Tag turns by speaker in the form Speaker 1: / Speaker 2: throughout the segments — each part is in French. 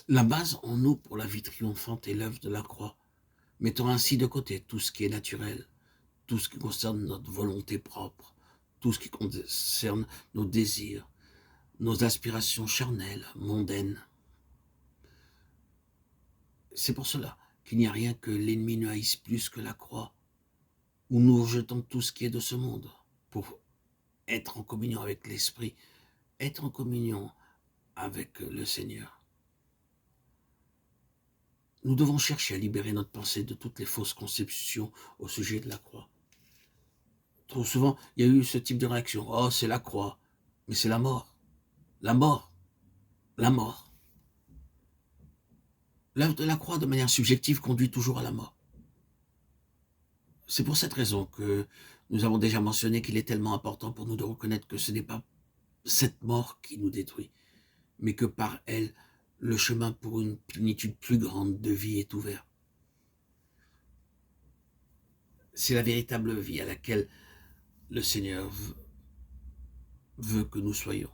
Speaker 1: La base en nous pour la vie triomphante est l'œuvre de la croix, mettant ainsi de côté tout ce qui est naturel, tout ce qui concerne notre volonté propre, tout ce qui concerne nos désirs, nos aspirations charnelles, mondaines. C'est pour cela qu'il n'y a rien que l'ennemi ne haïsse plus que la croix, où nous rejetons tout ce qui est de ce monde pour être en communion avec l'Esprit, être en communion avec le Seigneur. Nous devons chercher à libérer notre pensée de toutes les fausses conceptions au sujet de la croix. Trop souvent, il y a eu ce type de réaction. Oh, c'est la croix. Mais c'est la mort. La mort. La mort. L'œuvre de la croix, de manière subjective, conduit toujours à la mort. C'est pour cette raison que nous avons déjà mentionné qu'il est tellement important pour nous de reconnaître que ce n'est pas cette mort qui nous détruit, mais que par elle, le chemin pour une plénitude plus grande de vie est ouvert. C'est la véritable vie à laquelle le Seigneur veut que nous soyons.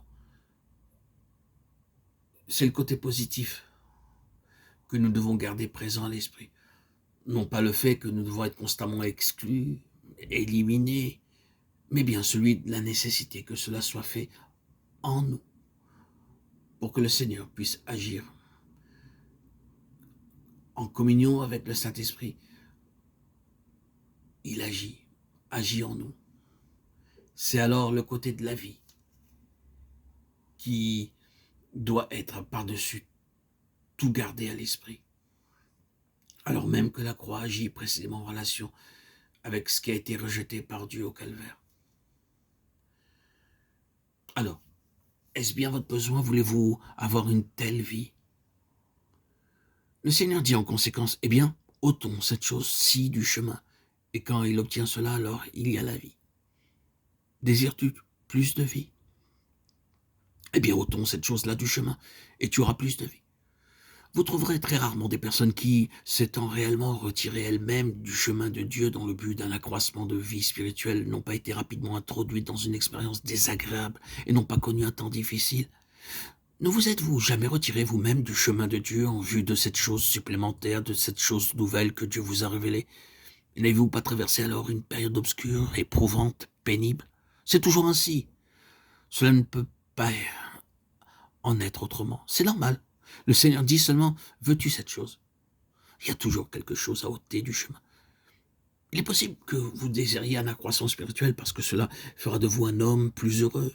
Speaker 1: C'est le côté positif que nous devons garder présent à l'esprit. Non pas le fait que nous devons être constamment exclus, éliminés, mais bien celui de la nécessité que cela soit fait en nous, pour que le Seigneur puisse agir en communion avec le Saint-Esprit. Il agit en nous. C'est alors le côté de la vie qui doit être par-dessus tout gardé à l'esprit. Alors même que la croix agit précisément en relation avec ce qui a été rejeté par Dieu au calvaire. Alors, est-ce bien votre besoin? Voulez-vous avoir une telle vie? Le Seigneur dit en conséquence, eh bien, ôtons cette chose-ci du chemin. Et quand il obtient cela, alors il y a la vie. Désires-tu plus de vie? Eh bien, ôtons cette chose-là du chemin, et tu auras plus de vie. Vous trouverez très rarement des personnes qui, s'étant réellement retirées elles-mêmes du chemin de Dieu dans le but d'un accroissement de vie spirituelle, n'ont pas été rapidement introduites dans une expérience désagréable et n'ont pas connu un temps difficile. Ne vous êtes-vous jamais retiré vous-même du chemin de Dieu en vue de cette chose supplémentaire, de cette chose nouvelle que Dieu vous a révélée? Et n'avez-vous pas traversé alors une période obscure, éprouvante, pénible? C'est toujours ainsi. Cela ne peut pas en être autrement. C'est normal. Le Seigneur dit seulement, veux-tu cette chose? Il y a toujours quelque chose à ôter du chemin. Il est possible que vous désiriez un accroissement spirituel parce que cela fera de vous un homme plus heureux.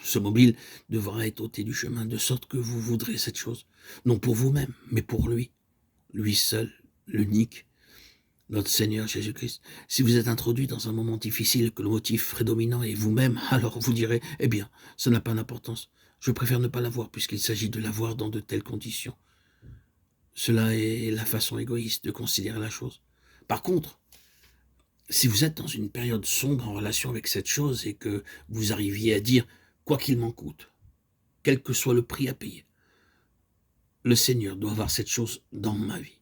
Speaker 1: Ce mobile devra être ôté du chemin de sorte que vous voudrez cette chose. Non pour vous-même, mais pour lui. Lui seul, l'unique, notre Seigneur Jésus-Christ. Si vous êtes introduit dans un moment difficile, que le motif prédominant est vous-même, alors vous direz, eh bien, ça n'a pas d'importance. Je préfère ne pas l'avoir puisqu'il s'agit de l'avoir dans de telles conditions. Cela est la façon égoïste de considérer la chose. Par contre, si vous êtes dans une période sombre en relation avec cette chose et que vous arriviez à dire, quoi qu'il m'en coûte, quel que soit le prix à payer, le Seigneur doit avoir cette chose dans ma vie.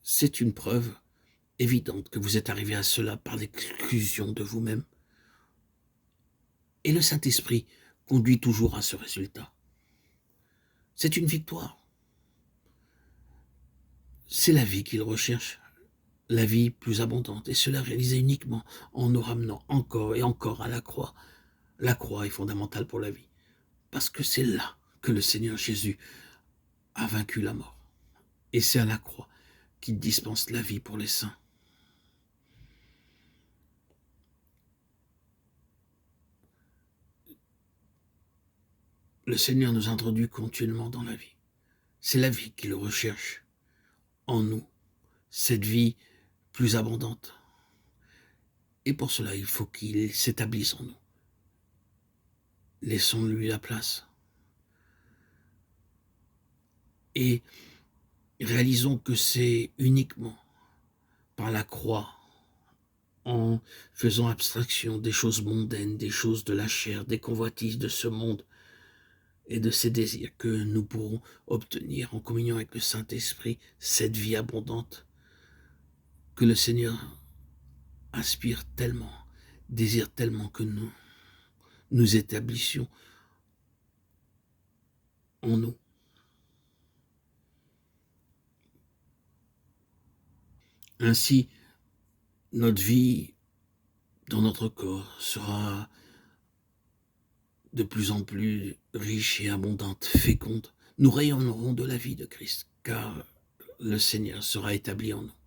Speaker 1: C'est une preuve évidente que vous êtes arrivé à cela par l'exclusion de vous-même. Et le Saint-Esprit conduit toujours à ce résultat. C'est une victoire. C'est la vie qu'il recherche, la vie plus abondante, et cela réalisé uniquement en nous ramenant encore et encore à la croix. La croix est fondamentale pour la vie, parce que c'est là que le Seigneur Jésus a vaincu la mort. Et c'est à la croix qu'il dispense la vie pour les saints. Le Seigneur nous introduit continuellement dans la vie. C'est la vie qu'il recherche en nous, cette vie plus abondante. Et pour cela, il faut qu'il s'établisse en nous. Laissons-lui la place. Et réalisons que c'est uniquement par la croix, en faisant abstraction des choses mondaines, des choses de la chair, des convoitises de ce monde et de ses désirs, que nous pourrons obtenir en communion avec le Saint-Esprit cette vie abondante que le Seigneur aspire tellement, désire tellement que nous établissions en nous. Ainsi, notre vie dans notre corps sera de plus en plus riche et abondante, féconde. Nous rayonnerons de la vie de Christ, car le Seigneur sera établi en nous.